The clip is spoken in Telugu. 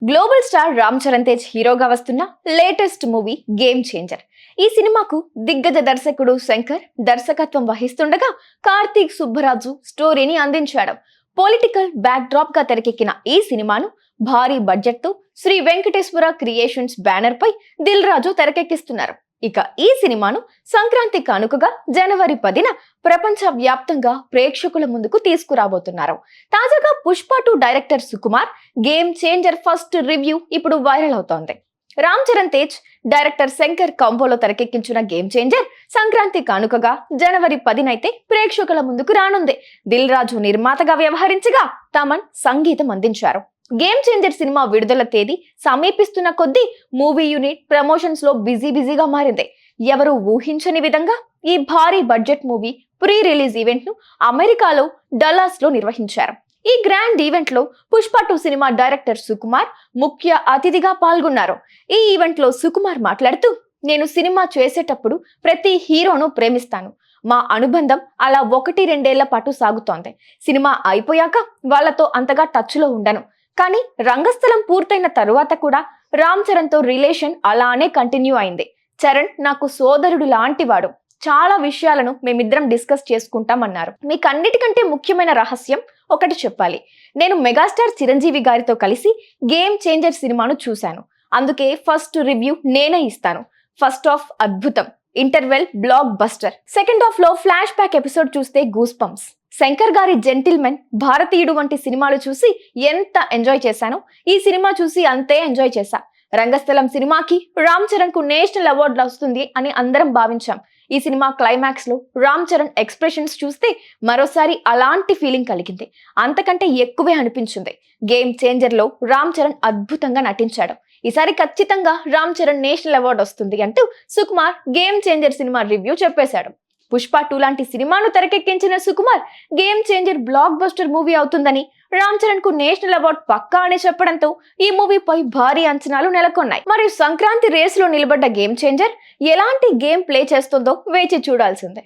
గ్లోబల్ స్టార్ రామ్ చరణ్ తేజ్ హీరోగా వస్తున్న లేటెస్ట్ మూవీ గేమ్ చేంజర్. ఈ సినిమాకు దిగ్గజ దర్శకుడు శంకర్ దర్శకత్వం వహిస్తుండగా కార్తీక్ సుబ్బరాజు స్టోరీని అందించాడు. పొలిటికల్ బ్యాక్ డ్రాప్ గా తెరకెక్కిన ఈ సినిమాను భారీ బడ్జెట్ తో శ్రీ వెంకటేశ్వర క్రియేషన్స్ బ్యానర్ పై దిల్ రాజు తెరకెక్కిస్తున్నారు. ఇక ఈ సినిమాను సంక్రాంతి కానుకగా జనవరి 10న ప్రపంచ వ్యాప్తంగా ప్రేక్షకుల ముందుకు తీసుకురాబోతున్నారు. తాజాగా Pushpa 2 director Sukumar game changer first review ఇప్పుడు వైరల్ అవుతోంది. రామ్ చరణ్ తేజ్ డైరెక్టర్ శంకర్ కాంబోలో తెరకెక్కించిన గేమ్ చేంజర్ సంక్రాంతి కానుకగా జనవరి 10నైతే ప్రేక్షకుల ముందుకు రానుంది. దిల్ రాజు నిర్మాతగా వ్యవహరించగా తమన్ సంగీతం అందించారు. గేమ్ చేంజర్ సినిమా విడుదల తేదీ సమీపిస్తున్న కొద్దీ మూవీ యూనిట్ ప్రమోషన్స్ లో బిజీగా మారింది. ఎవరు ఊహించని విధంగా ఈ భారీ budget movie pre release event ను అమెరికాలో డల్లాస్ లో నిర్వహించారు. ఈ గ్రాండ్ ఈవెంట్ లో పుష్ప 2 సినిమా డైరెక్టర్ సుకుమార్ ముఖ్య అతిథిగా పాల్గొన్నారు. ఈ ఈవెంట్ లో సుకుమార్ మాట్లాడుతూ, నేను సినిమా చేసేటప్పుడు ప్రతి హీరోను ప్రేమిస్తాను. మా అనుబంధం అలా 1-2 ఏళ్ల పాటు సాగుతోంది. సినిమా అయిపోయాక వాళ్ళతో అంతగా టచ్ లో ఉండను, కానీ రంగస్థలం పూర్తయిన తరువాత కూడా రామ్ చరణ్ తో రిలేషన్ అలానే కంటిన్యూ అయింది. చరణ్ నాకు సోదరుడు లాంటివాడు. చాలా విషయాలను మేమిద్దరం డిస్కస్ చేసుకుంటామన్నారు. మీకన్నిటికంటే ముఖ్యమైన రహస్యం ఒకటి చెప్పాలి. నేను మెగాస్టార్ చిరంజీవి గారితో కలిసి గేమ్ చేంజర్ సినిమాను చూశాను. అందుకే ఫస్ట్ రివ్యూ నేనే ఇస్తాను. ఫస్ట్ హాఫ్ అద్భుతం, interval block buster, second half లో ఫ్లాష్ బ్యాక్ ఎపిసోడ్ చూస్తే గూస్ పంప్స్. శంకర్ గారి జెంటిల్మెన్, భారతీయుడు వంటి సినిమాలు చూసి ఎంత ఎంజాయ్ చేశానో ఈ సినిమా చూసి అంతే ఎంజాయ్ చేశా. రంగస్థలం సినిమాకి రామ్ చరణ్ కు నేషనల్ అవార్డు వస్తుంది అని అందరం భావించాం. ఈ సినిమా క్లైమాక్స్ లో రామ్ చరణ్ ఎక్స్ప్రెషన్స్ చూస్తే మరోసారి అలాంటి ఫీలింగ్ కలిగింది. అంతకంటే ఎక్కువే అనిపించింది. గేమ్ చేంజర్ లో రామ్ చరణ్ అద్భుతంగా నటించాడు. ఈసారి ఖచ్చితంగా రామ్ చరణ్ నేషనల్ అవార్డు వస్తుంది అంటూ Sukumar game changer cinema review చెప్పేశాడు. పుష్ప 2 లాంటి సినిమాను తెరకెక్కించిన Sukumar game changer block buster movie అవుతుందని, రామ్ చరణ్ కు నేషనల్ అవార్డు పక్కా అని చెప్పడంతో ఈ మూవీపై భారీ అంచనాలు నెలకొన్నాయి. మరియు సంక్రాంతి రేసులో నిలబడ్డ గేమ్ చేంజర్ ఎలాంటి గేమ్ ప్లే చేస్తుందో వేచి చూడాల్సిందే.